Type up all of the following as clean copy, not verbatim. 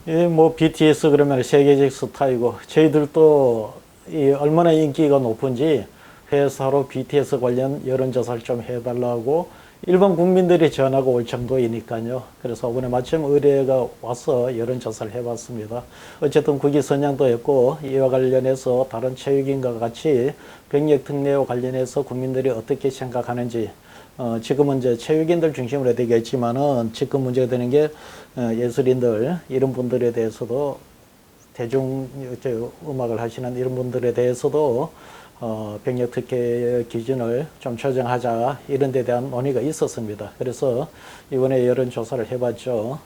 뭐 BTS 그러면 세계적 스타이고 저희들도 얼마나 인기가 높은지 회사로 BTS 관련 여론조사를 좀 해달라고 일반 국민들이 전화가 올 정도이니까요. 그래서 이번에 마침 의뢰가 와서 여론조사를 해봤습니다. 어쨌든 국위 선양도 했고 이와 관련해서 다른 체육인과 같이 병역 특례와 관련해서 국민들이 어떻게 생각하는지 지금은 이제 체육인들 중심으로 되겠지만은 지금 문제가 되는 게 예술인들 이런 분들에 대해서도 대중 음악을 하시는 이런 분들에 대해서도 병역 특혜 기준을 좀 조정하자 이런 데 대한 논의가 있었습니다. 그래서 이번에 여론조사를 해봤죠.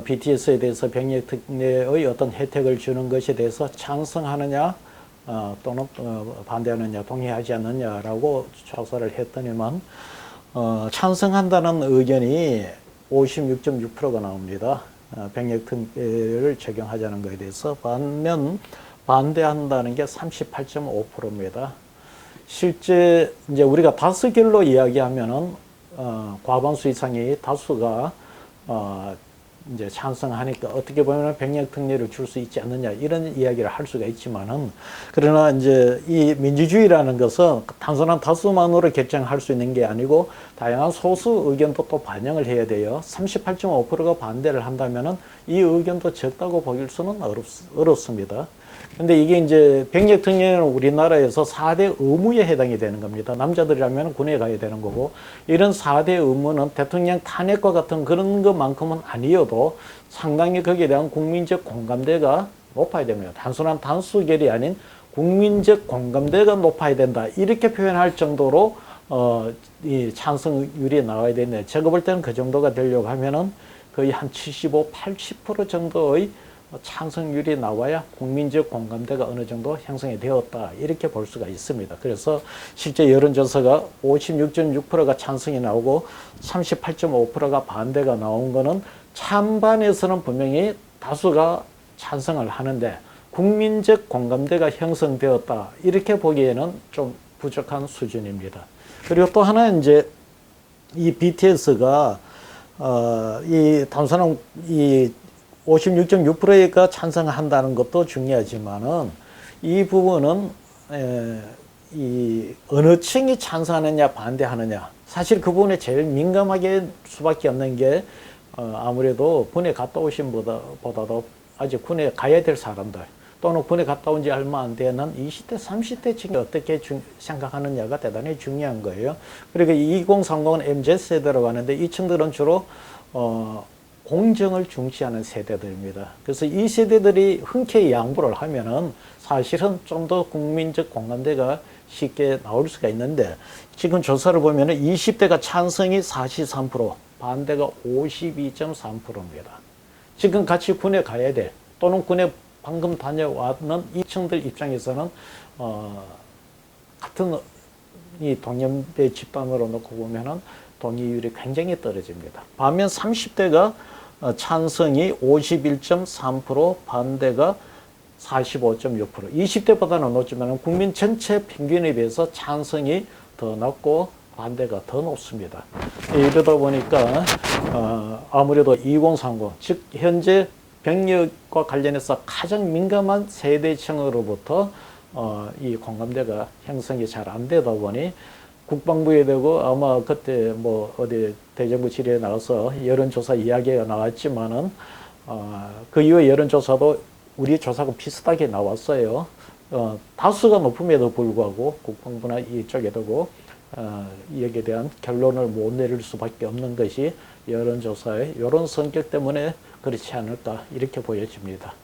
BTS에 대해서 병역 특례의 어떤 혜택을 주는 것에 대해서 찬성하느냐 또는 반대하느냐 동의하지 않느냐라고 조사를 했더니만 찬성한다는 의견이 56.6%가 나옵니다. 병역 특례를 적용하자는 것에 대해서 반면 반대한다는 게 38.5%입니다. 실제 이제 우리가 다수결로 이야기하면은 과반수 이상이 다수가 이제 찬성하니까 어떻게 보면 병역 특례를 줄 수 있지 않느냐 이런 이야기를 할 수가 있지만은 그러나 이제 이 민주주의라는 것은 단순한 다수만으로 결정할 수 있는 게 아니고 다양한 소수 의견도 또 반영을 해야 돼요. 38.5%가 반대를 한다면은 이 의견도 적다고 보일 수는 어렵습니다. 근데 이게 이제 병역 특례는 우리나라에서 4대 의무에 해당이 되는 겁니다. 남자들이라면 군에 가야 되는 거고, 이런 4대 의무는 대통령 탄핵과 같은 그런 것만큼은 아니어도 상당히 거기에 대한 국민적 공감대가 높아야 됩니다. 단순한 단수결이 아닌 국민적 공감대가 높아야 된다. 이렇게 표현할 정도로 이 찬성률이 나와야 되는데, 제가 볼 때는 그 정도가 되려고 하면은 거의 한 75, 80% 정도의 찬성률이 나와야 국민적 공감대가 어느 정도 형성이 되었다 이렇게 볼 수가 있습니다. 그래서 실제 여론조사가 56.6%가 찬성이 나오고 38.5%가 반대가 나온 거는 찬반에서는 분명히 다수가 찬성을 하는데 국민적 공감대가 형성되었다 이렇게 보기에는 좀 부족한 수준입니다. 그리고 또 하나 이제 이 BTS가 이 단순한 이 56.6%가 찬성한다는 것도 중요하지만은 이 부분은 이 어느 층이 찬성하느냐 반대하느냐 사실 그 부분에 제일 민감하게 수밖에 없는 게 아무래도 군에 갔다 오신 보다도 아직 군에 가야 될 사람들 또는 군에 갔다 온 지 얼마 안 되는 20대 30대 층이 어떻게 생각하느냐가 대단히 중요한 거예요. 그리고 2030은 MZ세대라고 하는데 이 층들은 주로 공정을 중시하는 세대들입니다. 그래서 이 세대들이 흔쾌히 양보를 하면은 사실은 좀 더 국민적 공감대가 쉽게 나올 수가 있는데 지금 조사를 보면은 20대가 찬성이 43%, 반대가 52.3%입니다. 지금 같이 군에 가야 될 또는 군에 방금 다녀왔는 이층들 입장에서는 같은 이 동년배 집단으로 놓고 보면은 동의율이 굉장히 떨어집니다. 반면 30대가 찬성이 51.3%, 반대가 45.6%. 20대보다는 높지만 국민 전체 평균에 비해서 찬성이 더 낮고 반대가 더 높습니다. 이러다 보니까 아무래도 2030, 즉 현재 병역과 관련해서 가장 민감한 세대층으로부터 이 공감대가 형성이 잘 안 되다 보니 국방부에 되고 아마 그때 뭐 어디 대정부 질의에 나와서 여론조사 이야기가 나왔지만은 그 이후에 여론조사도 우리 조사가 비슷하게 나왔어요. 다수가 높음에도 불구하고 국방부나 이쪽에도 여기에 대한 결론을 못 내릴 수밖에 없는 것이 여론조사의 이런 성격 때문에 그렇지 않을까 이렇게 보여집니다.